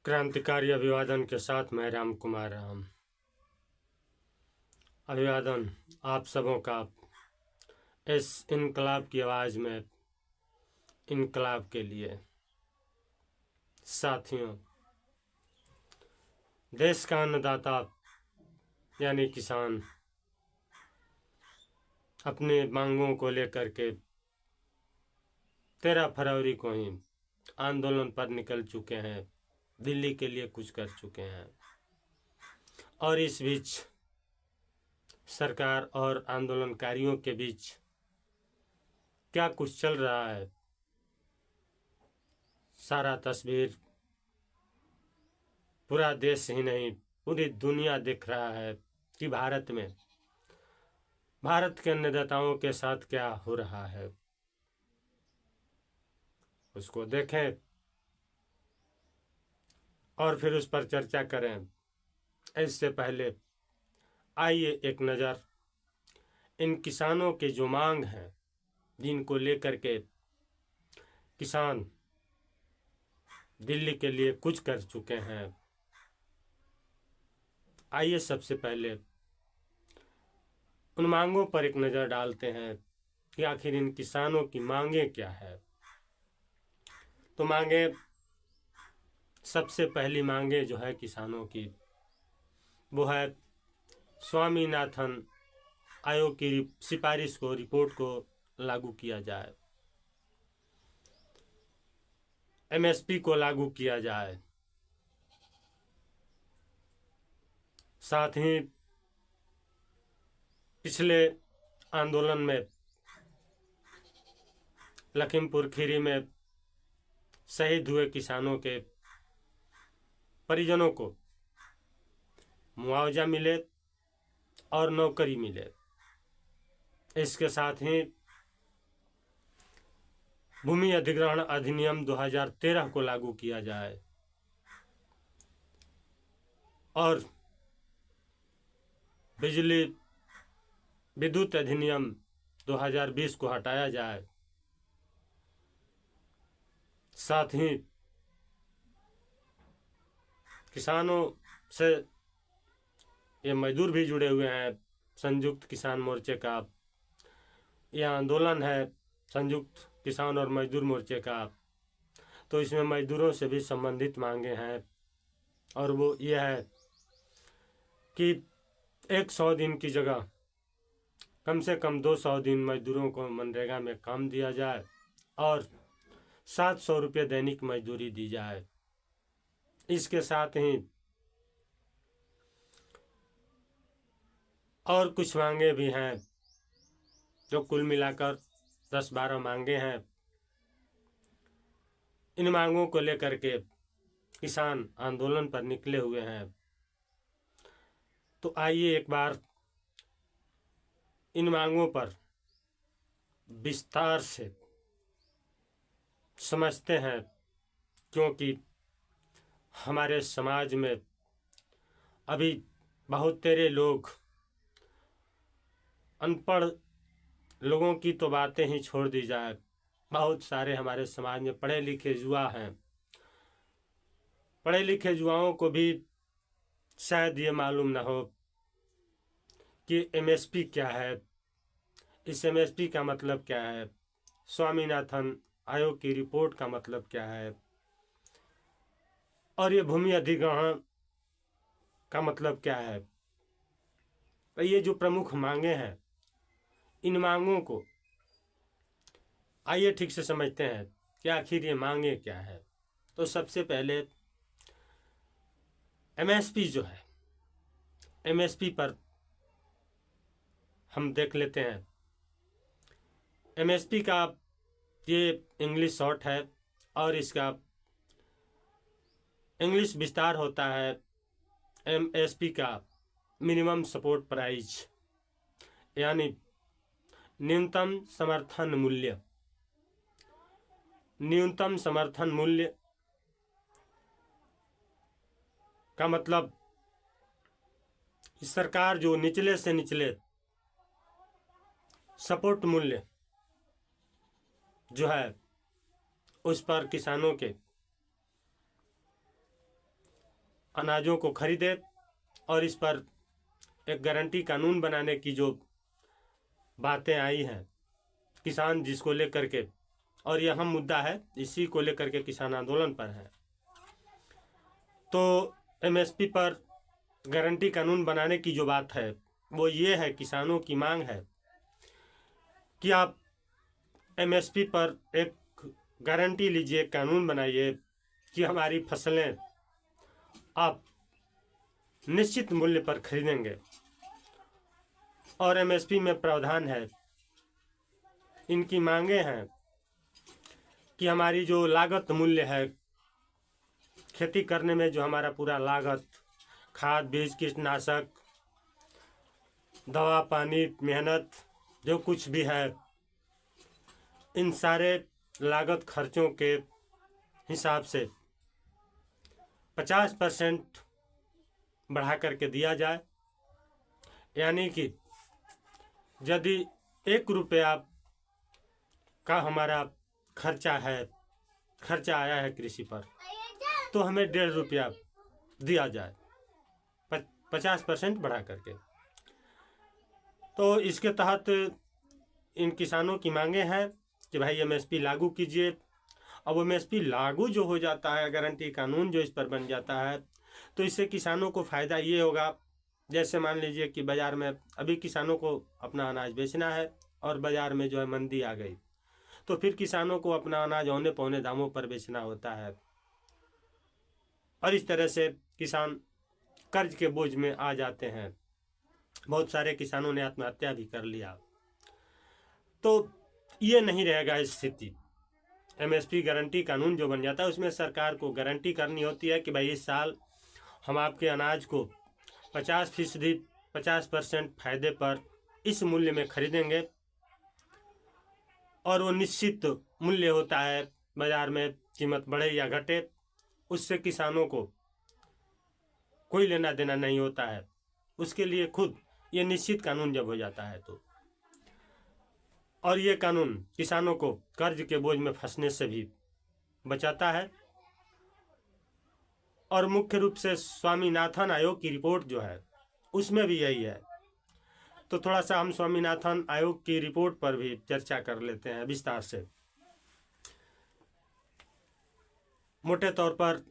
क्रांतिकारी अभिवादन के साथ मैं राम कुमार राम। अभिवादन आप सबों का इस इनकलाब की आवाज़ में इनकलाब के लिए। साथियों, देश का अन्नदाता यानी किसान अपनी मांगों को लेकर के 13 फरवरी को ही आंदोलन पर निकल चुके हैं, दिल्ली के लिए कुछ कर चुके हैं। और इस बीच सरकार और आंदोलनकारियों के बीच क्या कुछ चल रहा है, सारा तस्वीर पूरा देश ही नहीं पूरी दुनिया देख रहा है कि भारत के अन्नदाताओं के साथ क्या हो रहा है। उसको देखें और फिर उस पर चर्चा करें। इससे पहले आइए एक नज़र इन किसानों के जो मांग हैं, जिनको लेकर के किसान दिल्ली के लिए कुछ कर चुके हैं, आइए सबसे पहले उन मांगों पर एक नज़र डालते हैं कि आखिर इन किसानों की मांगें क्या है। तो मांगे, सबसे पहली मांगे जो है किसानों की, वो है स्वामीनाथन आयोग की सिफारिश को, रिपोर्ट को लागू किया जाए, एमएसपी को लागू किया जाए। साथ ही पिछले आंदोलन में लखीमपुर खीरी में शहीद हुए किसानों के परिजनों को मुआवजा मिले और नौकरी मिले। इसके साथ ही भूमि अधिग्रहण अधिनियम 2013 को लागू किया जाए और बिजली विद्युत अधिनियम 2020 को हटाया जाए। साथ ही किसानों से ये मजदूर भी जुड़े हुए हैं। संयुक्त किसान मोर्चे का यह आंदोलन है, संयुक्त किसान और मजदूर मोर्चे का, तो इसमें मजदूरों से भी संबंधित मांगे हैं। और वो ये है कि 100 दिन की जगह कम से कम 200 दिन मजदूरों को मनरेगा में काम दिया जाए और 700 रुपये दैनिक मजदूरी दी जाए। इसके साथ ही और कुछ मांगे भी हैं, जो कुल मिलाकर 10-12 मांगे हैं। इन मांगों को लेकर के किसान आंदोलन पर निकले हुए हैं। तो आइए एक बार इन मांगों पर विस्तार से समझते हैं, क्योंकि हमारे समाज में अभी बहुत तेरे लोग, अनपढ़ लोगों की तो बातें ही छोड़ दी जाए, बहुत सारे हमारे समाज में पढ़े लिखे युवा हैं। पढ़े लिखे युवाओं को भी शायद ये मालूम ना हो कि एमएसपी क्या है, इस एमएसपी का मतलब क्या है, स्वामीनाथन आयोग की रिपोर्ट का मतलब क्या है, और ये भूमि अधिग्रहण का मतलब क्या है। तो ये जो प्रमुख मांगे हैं, इन मांगों को आइए ठीक से समझते हैं कि आखिर ये मांगे क्या है। तो सबसे पहले एमएसपी जो है, एमएसपी पर हम देख लेते हैं। एमएसपी का ये इंग्लिश शॉर्ट है और इसका इंग्लिश विस्तार होता है एमएसपी का मिनिमम सपोर्ट प्राइस, यानी न्यूनतम समर्थन मूल्य। न्यूनतम समर्थन मूल्य का मतलब सरकार जो निचले से निचले सपोर्ट मूल्य जो है उस पर किसानों के अनाजों को खरीदे और इस पर एक गारंटी कानून बनाने की जो बातें आई हैं किसान जिसको लेकर के, और यह अहम मुद्दा है, इसी को लेकर के किसान आंदोलन पर है। तो एमएसपी पर गारंटी कानून बनाने की जो बात है वो ये है, किसानों की मांग है कि आप एमएसपी पर एक गारंटी लीजिए, कानून बनाइए कि हमारी फसलें आप निश्चित मूल्य पर खरीदेंगे। और एमएसपी में प्रावधान है, इनकी मांगे हैं कि हमारी जो लागत मूल्य है, खेती करने में जो हमारा पूरा लागत, खाद बीज कीटनाशक दवा पानी मेहनत जो कुछ भी है, इन सारे लागत खर्चों के हिसाब से 50% बढ़ा करके दिया जाए। यानी कि यदि 1 रुपया का हमारा खर्चा आया है कृषि पर, तो हमें 1.5 रुपया दिया जाए 50% बढ़ा करके। तो इसके तहत इन किसानों की मांगे हैं कि भाई एमएसपी लागू कीजिए। अब एमएसपी लागू जो हो जाता है, गारंटी कानून जो इस पर बन जाता है, तो इससे किसानों को फ़ायदा ये होगा, जैसे मान लीजिए कि बाज़ार में अभी किसानों को अपना अनाज बेचना है और बाज़ार में जो है मंदी आ गई, तो फिर किसानों को अपना अनाज औने पौने दामों पर बेचना होता है और इस तरह से किसान कर्ज के बोझ में आ जाते हैं। बहुत सारे किसानों ने आत्महत्या भी कर लिया। तो ये नहीं रहेगा स्थिति। एमएसपी गारंटी कानून जो बन जाता है उसमें सरकार को गारंटी करनी होती है कि भाई इस साल हम आपके अनाज को 50% फायदे पर इस मूल्य में खरीदेंगे, और वो निश्चित मूल्य होता है, बाजार में कीमत बढ़े या घटे उससे किसानों को कोई लेना देना नहीं होता है। उसके लिए खुद ये निश्चित कानून जब हो जाता है तो, और ये कानून किसानों को कर्ज के बोझ में फंसने से भी बचाता है। और मुख्य रूप से स्वामीनाथन आयोग की रिपोर्ट जो है उसमें भी यही है। तो थोड़ा सा हम स्वामीनाथन आयोग की रिपोर्ट पर भी चर्चा कर लेते हैं विस्तार से। मोटे तौर पर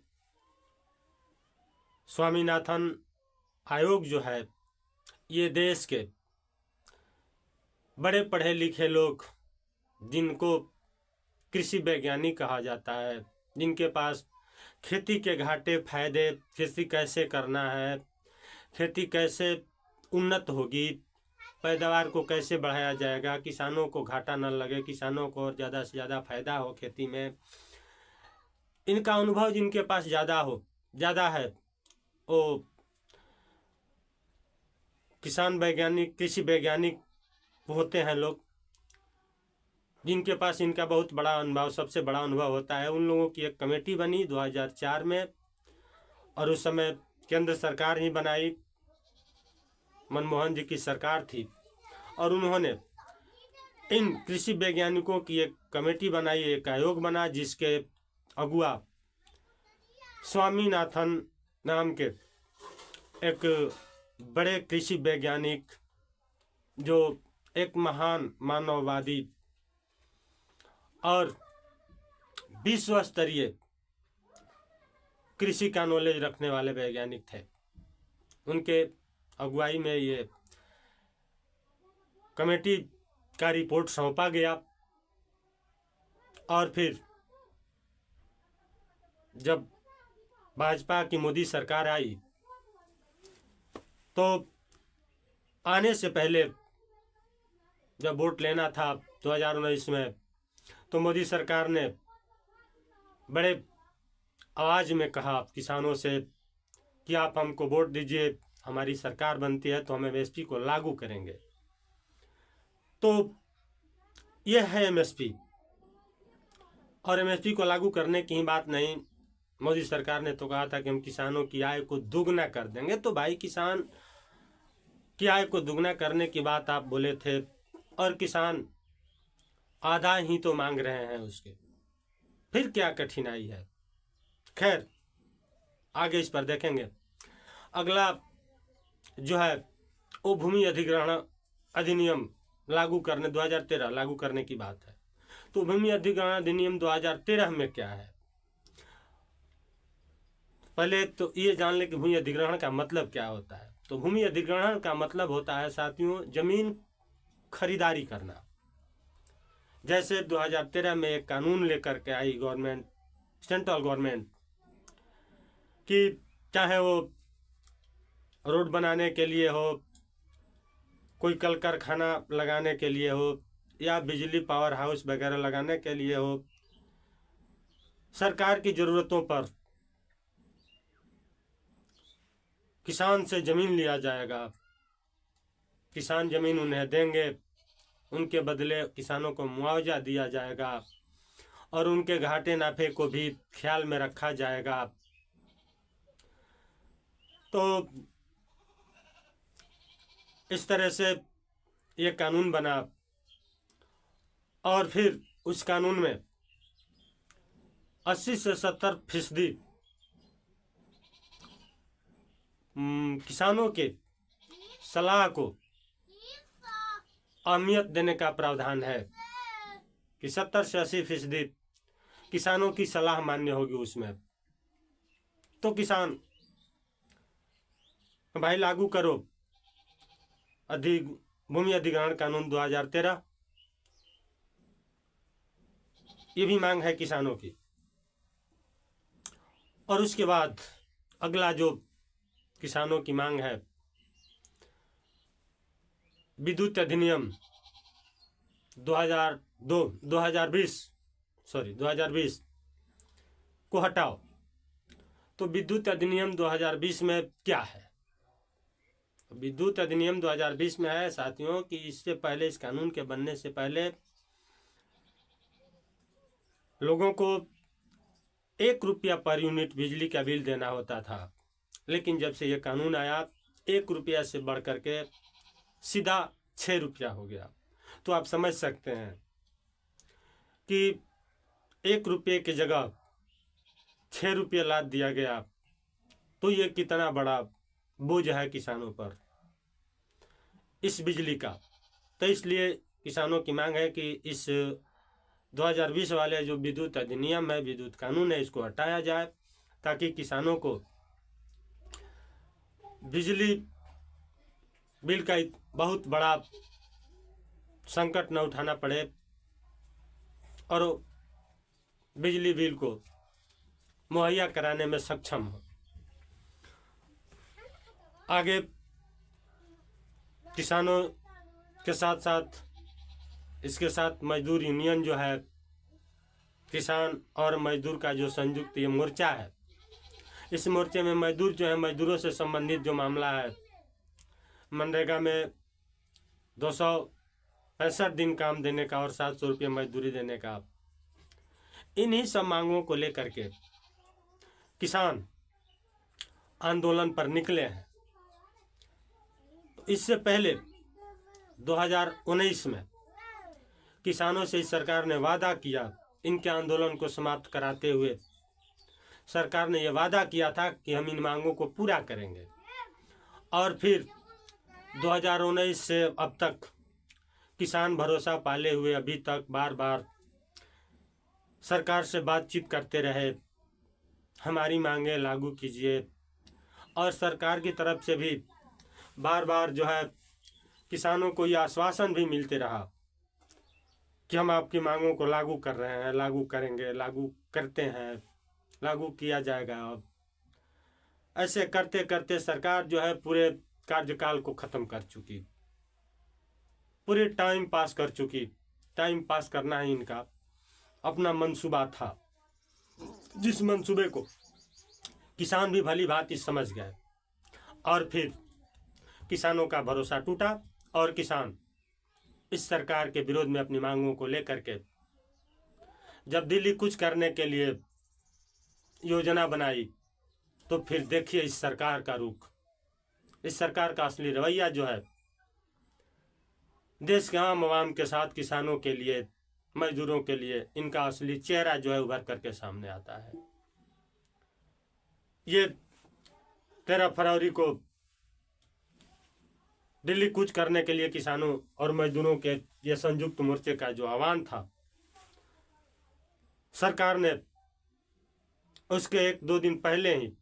स्वामीनाथन आयोग जो है ये देश के बड़े पढ़े लिखे लोग, जिनको कृषि वैज्ञानिक कहा जाता है, जिनके पास खेती के घाटे फायदे, खेती कैसे करना है, खेती कैसे उन्नत होगी, पैदावार को कैसे बढ़ाया जाएगा, किसानों को घाटा न लगे, किसानों को ज़्यादा से ज़्यादा फायदा हो खेती में, इनका अनुभव जिनके पास ज़्यादा है वो किसान वैज्ञानिक, कृषि वैज्ञानिक होते हैं लोग, जिनके पास इनका बहुत बड़ा अनुभव, सबसे बड़ा अनुभव होता है। उन लोगों की एक कमेटी बनी 2004 में, और उस समय केंद्र सरकार ही बनाई, मनमोहन जी की सरकार थी, और उन्होंने इन कृषि वैज्ञानिकों की एक कमेटी बनाई, एक आयोग बना, जिसके अगुआ स्वामीनाथन नाम के एक बड़े कृषि वैज्ञानिक, जो एक महान मानववादी और विश्व स्तरीय कृषि का नॉलेज रखने वाले वैज्ञानिक थे। उनके अगुवाई में ये कमेटी का रिपोर्ट सौंपा गया, और फिर जब भाजपा की मोदी सरकार आई तो आने से पहले जब वोट लेना था 2019 में, तो मोदी सरकार ने बड़े आवाज़ में कहा किसानों से कि आप हमको वोट दीजिए, हमारी सरकार बनती है तो हम एमएसपी को लागू करेंगे। तो यह है एमएसपी। और एमएसपी को लागू करने की ही बात नहीं, मोदी सरकार ने तो कहा था कि हम किसानों की आय को दुगना कर देंगे। तो भाई किसान की आय को दुगना करने की बात आप बोले थे, और किसान आधा ही तो मांग रहे हैं उसके, फिर क्या कठिनाई है। खैर, आगे इस पर देखेंगे। अगला जो है वो भूमि अधिग्रहण अधिनियम लागू करने 2013 लागू करने की बात है। तो भूमि अधिग्रहण अधिनियम 2013 में क्या है, पहले तो ये जान ले कि भूमि अधिग्रहण का मतलब क्या होता है। तो भूमि अधिग्रहण का मतलब होता है साथियों, जमीन खरीदारी करना। जैसे 2013 में एक कानून लेकर के आई गवर्नमेंट, सेंट्रल गवर्नमेंट, कि चाहे वो रोड बनाने के लिए हो, कोई कल कारखाना लगाने के लिए हो, या बिजली पावर हाउस वगैरह लगाने के लिए हो, सरकार की ज़रूरतों पर किसान से ज़मीन लिया जाएगा, किसान ज़मीन उन्हें देंगे, उनके बदले किसानों को मुआवजा दिया जाएगा और उनके घाटे नाफे को भी ख्याल में रखा जाएगा। तो इस तरह से ये कानून बना और फिर उस कानून में 80 से 70% किसानों के सलाह को अहमियत देने का प्रावधान है कि 70 से 80% किसानों की सलाह मान्य होगी उसमें। तो किसान भाई लागू करो भूमि अधिग्रहण कानून 2013, ये भी मांग है किसानों की। और उसके बाद अगला जो किसानों की मांग है, विद्युत अधिनियम 2020 को हटाओ। तो विद्युत अधिनियम 2020 में क्या है? विद्युत अधिनियम 2020 में है साथियों कि इससे पहले, इस कानून के बनने से पहले लोगों को 1 रुपया पर यूनिट बिजली का बिल देना होता था, लेकिन जब से ये कानून आया 1 रुपया से बढ़ करके सीधा 6 रुपया हो गया। तो आप समझ सकते हैं कि 1 रुपये की जगह 6 रुपये लाद दिया गया, तो ये कितना बड़ा बोझ है किसानों पर इस बिजली का। तो इसलिए किसानों की मांग है कि इस 2020 वाले जो विद्युत अधिनियम है, विद्युत कानून है, इसको हटाया जाए ताकि किसानों को बिजली बिल का बहुत बड़ा संकट न उठाना पड़े और बिजली बिल को मुहैया कराने में सक्षम हो। आगे किसानों के साथ साथ इसके साथ मजदूर यूनियन जो है, किसान और मजदूर का जो संयुक्त ये मोर्चा है, इस मोर्चे में मजदूर जो है, मजदूरों से संबंधित जो मामला है, मनरेगा में 265 दिन काम देने का और 700 रुपये मजदूरी देने का, इन्हीं सब मांगों को लेकर के किसान आंदोलन पर निकले हैं। तो इससे पहले 2019 में किसानों से सरकार ने वादा किया, इनके आंदोलन को समाप्त कराते हुए सरकार ने यह वादा किया था कि हम इन मांगों को पूरा करेंगे। और फिर 2019 से अब तक किसान भरोसा पाले हुए अभी तक बार बार सरकार से बातचीत करते रहे, हमारी मांगें लागू कीजिए। और सरकार की तरफ से भी बार बार जो है किसानों को यह आश्वासन भी मिलते रहा कि हम आपकी मांगों को लागू कर रहे हैं, लागू करेंगे, लागू करते हैं, लागू किया जाएगा। अब ऐसे करते करते सरकार जो है पूरे कार्यकाल को ख़त्म कर चुकी, पूरे टाइम पास कर चुकी। टाइम पास करना ही इनका अपना मंसूबा था, जिस मंसूबे को किसान भी भली भांति समझ गए। और फिर किसानों का भरोसा टूटा और किसान इस सरकार के विरोध में अपनी मांगों को लेकर के जब दिल्ली कुछ करने के लिए योजना बनाई, तो फिर देखिए इस सरकार का रुख, इस सरकार का असली रवैया जो है, देश के आम आवाम के साथ किसानों के लिए, मजदूरों के लिए इनका असली चेहरा जो है उभर करके सामने आता है। ये 13 फरवरी को दिल्ली कूच करने के लिए किसानों और मजदूरों के ये संयुक्त मोर्चे का जो आह्वान था, सरकार ने उसके 1-2 दिन पहले ही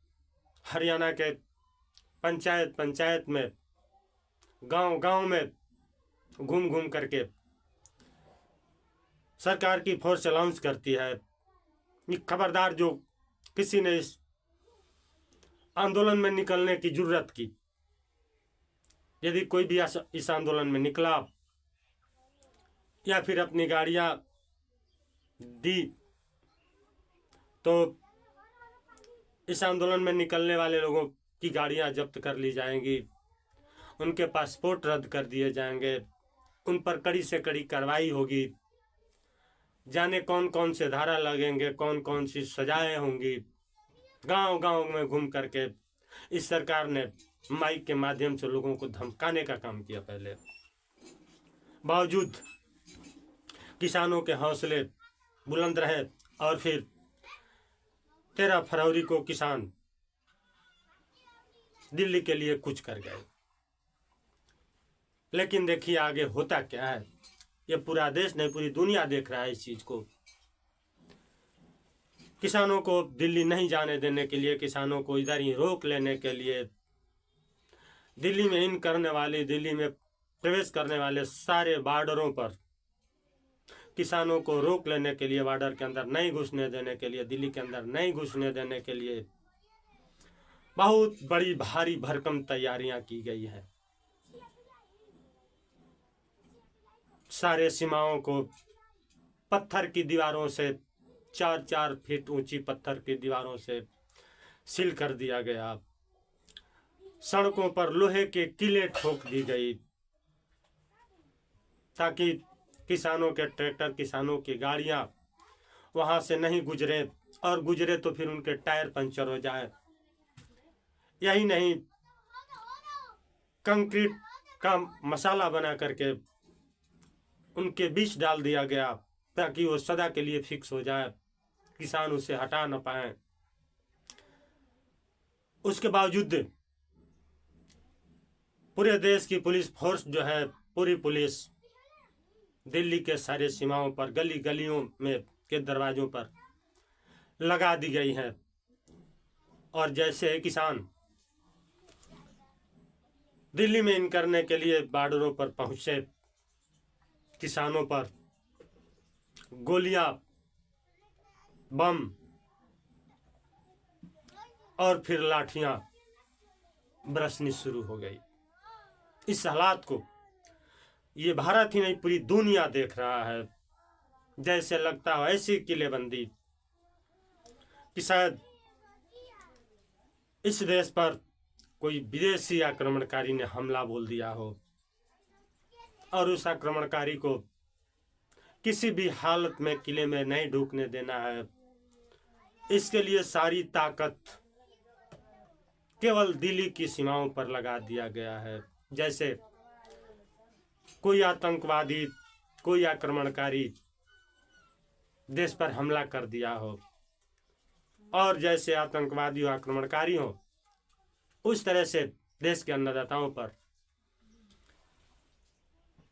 हरियाणा के पंचायत में, गांव में घूम घूम करके सरकार की फोर्स अनाउंस करती है, खबरदार जो किसी ने इस आंदोलन में निकलने की जरूरत की, यदि कोई भी इस आंदोलन में निकला या फिर अपनी गाड़ियां दी, तो इस आंदोलन में निकलने वाले लोगों की गाड़ियां जब्त कर ली जाएंगी, उनके पासपोर्ट रद्द कर दिए जाएंगे, उन पर कड़ी से कड़ी कार्रवाई होगी, जाने कौन कौन से धारा लगेंगे, कौन कौन सी सजाएं होंगी। गांव गांव में घूम करके इस सरकार ने माइक के माध्यम से लोगों को धमकाने का काम किया। पहले बावजूद किसानों के हौसले बुलंद रहे और फिर 13 फरवरी को किसान दिल्ली के लिए कूच कर गए। लेकिन देखिए आगे होता क्या है, ये पूरा देश नहीं पूरी दुनिया देख रहा है इस चीज को। किसानों को दिल्ली नहीं जाने देने के लिए, किसानों को इधर ही रोक लेने के लिए, दिल्ली में दिल्ली में प्रवेश करने वाले सारे बॉर्डरों पर किसानों को रोक लेने के लिए, बॉर्डर के अंदर नहीं घुसने देने के लिए, दिल्ली के अंदर नहीं घुसने देने के लिए बहुत बड़ी भारी भरकम तैयारियां की गई है। सारे सीमाओं को पत्थर की दीवारों से, 4-4 फीट ऊंची पत्थर की दीवारों से सील कर दिया गया। सड़कों पर लोहे के किले ठोक दी गई ताकि किसानों के ट्रैक्टर, किसानों की गाड़ियां वहां से नहीं गुजरे, और गुजरे तो फिर उनके टायर पंचर हो जाए। यही नहीं, कंक्रीट का मसाला बना करके उनके बीच डाल दिया गया ताकि वो सदा के लिए फिक्स हो जाए, किसान उसे हटा न पाए। उसके बावजूद पूरे देश की पुलिस फोर्स जो है, पूरी पुलिस दिल्ली के सारे सीमाओं पर, गली गलियों में के दरवाजों पर लगा दी गई है। और जैसे किसान दिल्ली में इन करने के लिए बॉर्डरों पर पहुंचे, किसानों पर गोलियां, बम और फिर लाठियां बरसनी शुरू हो गई। इस हालात को ये भारत ही नहीं पूरी दुनिया देख रहा है। जैसे लगता हो ऐसी किलेबंदी कि शायद इस देश पर कोई विदेशी आक्रमणकारी ने हमला बोल दिया हो और उस आक्रमणकारी को किसी भी हालत में किले में नहीं ढूकने देना है। इसके लिए सारी ताकत केवल दिल्ली की सीमाओं पर लगा दिया गया है। जैसे कोई आतंकवादी, कोई आक्रमणकारी देश पर हमला कर दिया हो, और जैसे आतंकवादी और आक्रमणकारी हो, उस तरह से देश के अन्नदाताओं पर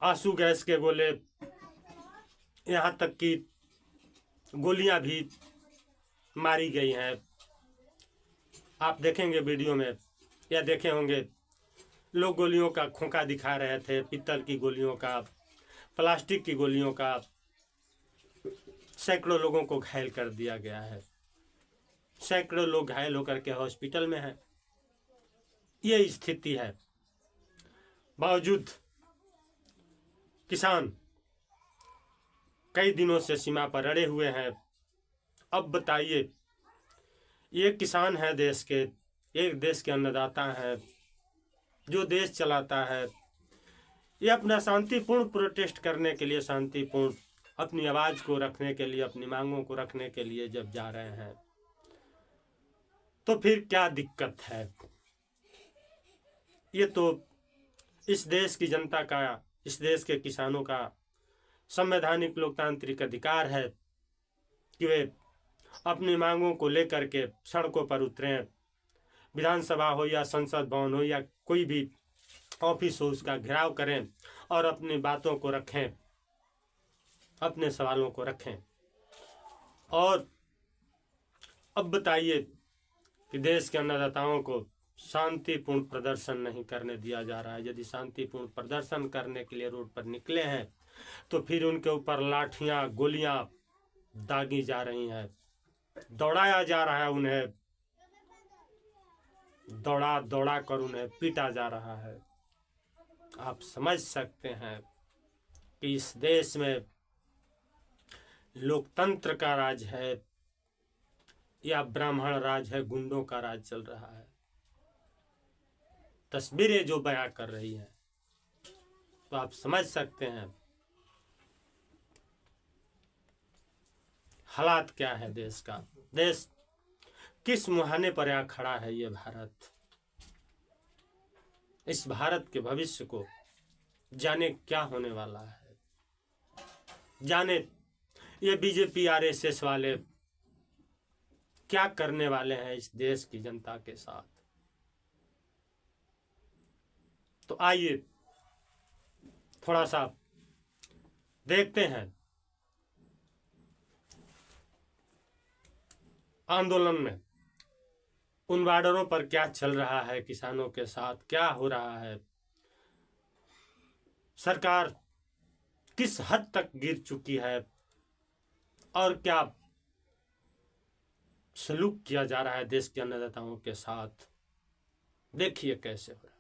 आंसू गैस के गोले, यहाँ तक कि गोलियां भी मारी गई हैं। आप देखेंगे वीडियो में या देखे होंगे, लोग गोलियों का खोखा दिखा रहे थे, पीतल की गोलियों का, प्लास्टिक की गोलियों का। सैकड़ों लोगों को घायल कर दिया गया है, सैकड़ों लोग घायल होकर के हॉस्पिटल में हैं। ये स्थिति है। बावजूद किसान कई दिनों से सीमा पर अड़े हुए हैं। अब बताइए, ये किसान है देश के, एक देश के अन्नदाता है, जो देश चलाता है, ये अपना शांतिपूर्ण प्रोटेस्ट करने के लिए, शांतिपूर्ण अपनी आवाज को रखने के लिए, अपनी मांगों को रखने के लिए जब जा रहे हैं, तो फिर क्या दिक्कत है? ये तो इस देश की जनता का, इस देश के किसानों का संवैधानिक लोकतांत्रिक अधिकार है कि वे अपनी मांगों को लेकर के सड़कों पर उतरें, विधानसभा हो या संसद भवन हो या कोई भी ऑफिस हो, उसका घेराव करें और अपनी बातों को रखें, अपने सवालों को रखें। और अब बताइए कि देश के अन्नदाताओं को शांतिपूर्ण प्रदर्शन नहीं करने दिया जा रहा है। यदि शांतिपूर्ण प्रदर्शन करने के लिए रोड पर निकले हैं तो फिर उनके ऊपर लाठियां गोलियां दागी जा रही हैं, दौड़ाया जा रहा है, उन्हें दौड़ा दौड़ा कर उन्हें पीटा जा रहा है। आप समझ सकते हैं कि इस देश में लोकतंत्र का राज है या ब्राह्मण राज है, गुंडों का राज चल रहा है। तस्वीरें जो बयां कर रही है तो आप समझ सकते हैं हालात क्या है देश का। देश किस मुहाने पर यहाँ खड़ा है ये भारत। इस भारत के भविष्य को जाने क्या होने वाला है, जाने ये बीजेपी आरएसएस वाले क्या करने वाले हैं इस देश की जनता के साथ। तो आइए थोड़ा सा देखते हैं आंदोलन में उन बॉर्डरों पर क्या चल रहा है, किसानों के साथ क्या हो रहा है, सरकार किस हद तक गिर चुकी है और क्या सलूक किया जा रहा है देश के अन्नदाताओं के साथ। देखिए कैसे हो रहा है।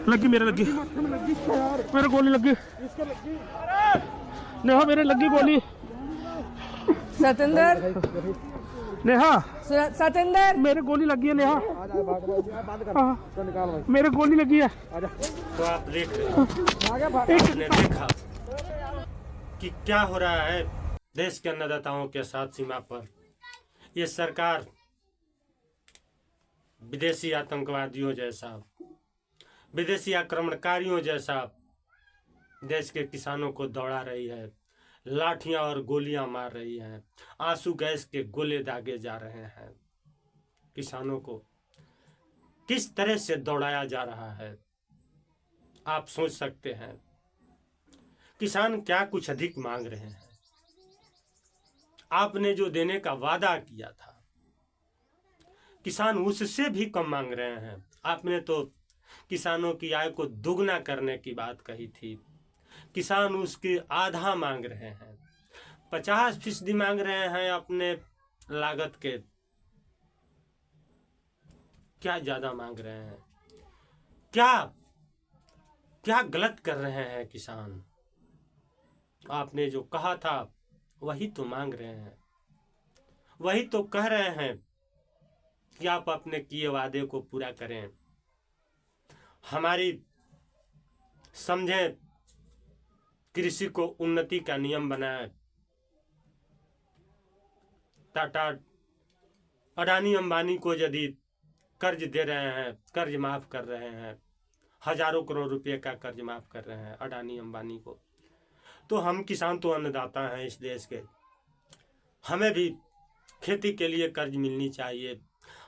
लगी मेरे लगी मेरे गोली लगी नेहा मेरे लगी गोली सतेंद्र नेहा सतेंद्र मेरे गोली लगी है नेहा मेरे गोली लगी है। तो आप देख रहे हैं, आपने देखा कि क्या हो रहा है देश के अन्नदाताओं के साथ सीमा पर। ये सरकार विदेशी आतंकवादियों जैसा, विदेशी आक्रमणकारियों जैसा देश के किसानों को दौड़ा रही है, लाठियां और गोलियां मार रही हैं, आंसू गैस के गोले दागे जा रहे हैं। किसानों को किस तरह से दौड़ाया जा रहा है आप सोच सकते हैं। किसान क्या कुछ अधिक मांग रहे हैं। आपने जो देने का वादा किया था किसान उससे भी कम मांग रहे हैं। आपने तो किसानों की आय को दुगना करने की बात कही थी, किसान उसके आधा मांग रहे हैं। 50% मांग रहे हैं अपने लागत के। क्या ज्यादा मांग रहे हैं? क्या क्या गलत कर रहे हैं किसान? आपने जो कहा था वही तो मांग रहे हैं, वही तो कह रहे हैं कि आप अपने किए वादे को पूरा करें, हमारी समझें, कृषि को उन्नति का नियम बनाए। टाटा अडानी अंबानी को यदि कर्ज दे रहे हैं, कर्ज माफ कर रहे हैं, हजारों करोड़ रुपए का कर्ज माफ कर रहे हैं अडानी अंबानी को, तो हम किसान तो अन्नदाता हैं इस देश के, हमें भी खेती के लिए कर्ज मिलनी चाहिए,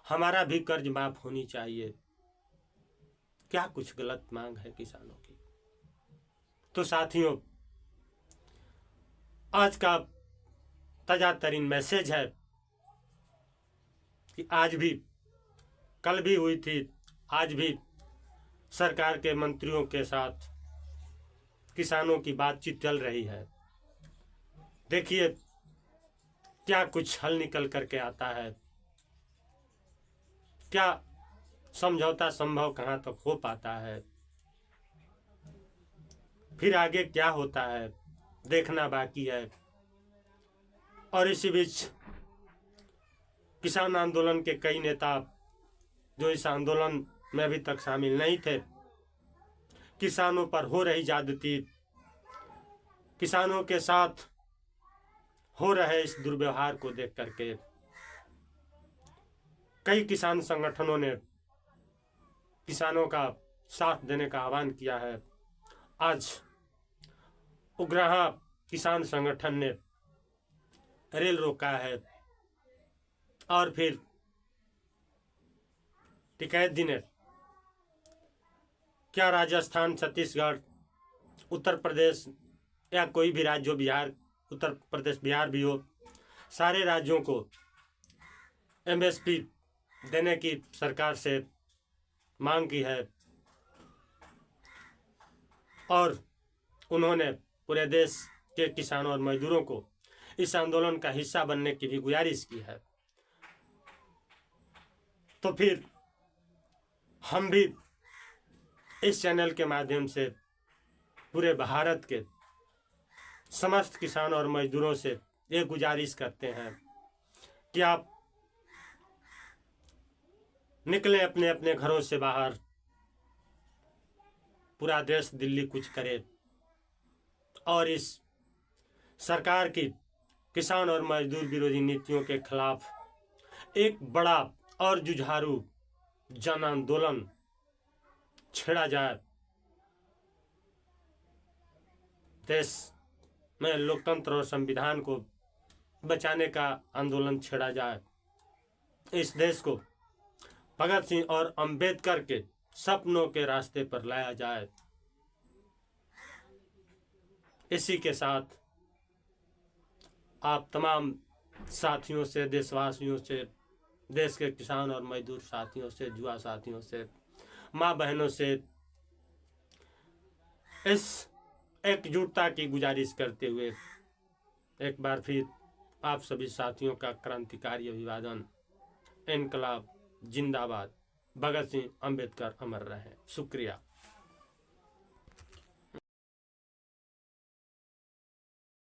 हमारा भी कर्ज माफ होनी चाहिए। क्या कुछ गलत मांग है किसानों की? तो साथियों, आज का ताजा तरीन मैसेज है कि आज भी, कल भी हुई थी, आज भी सरकार के मंत्रियों के साथ किसानों की बातचीत चल रही है। देखिए क्या कुछ हल निकल करके आता है, क्या समझौता संभव कहां तक हो पाता है, फिर आगे क्या होता है देखना बाकी है। और इसी बीच किसान आंदोलन के कई नेता जो इस आंदोलन में अभी तक शामिल नहीं थे, किसानों पर हो रही ज्यादती, किसानों के साथ हो रहे इस दुर्व्यवहार को देख करके कई किसान संगठनों ने किसानों का साथ देने का आह्वान किया है। आज उग्रहा किसान संगठन ने रेल रोका है और फिर टिकैत दिने क्या राजस्थान, छत्तीसगढ़, उत्तर प्रदेश या कोई भी राज्य हो, बिहार, उत्तर प्रदेश, बिहार भी हो, सारे राज्यों को एमएसपी देने की सरकार से मांग की है और उन्होंने पूरे देश के किसानों और मजदूरों को इस आंदोलन का हिस्सा बनने की भी गुजारिश की है। तो फिर हम भी इस चैनल के माध्यम से पूरे भारत के समस्त किसानों और मजदूरों से ये गुजारिश करते हैं कि आप निकलें अपने अपने घरों से बाहर, पूरा देश दिल्ली कुछ करे और इस सरकार की किसान और मजदूर विरोधी नीतियों के खिलाफ एक बड़ा और जुझारू जन आंदोलन छेड़ा जाए। देश में लोकतंत्र और संविधान को बचाने का आंदोलन छेड़ा जाए। इस देश को भगत सिंह और अंबेडकर के सपनों के रास्ते पर लाया जाए। इसी के साथ आप तमाम साथियों से, देशवासियों से, देश के किसान और मजदूर साथियों से, युवा साथियों से, माँ बहनों से इस एकजुटता की गुजारिश करते हुए एक बार फिर आप सभी साथियों का क्रांतिकारी अभिवादन। इनकलाब जिंदाबाद। भगत सिंह, अंबेडकर अमर रहे। शुक्रिया।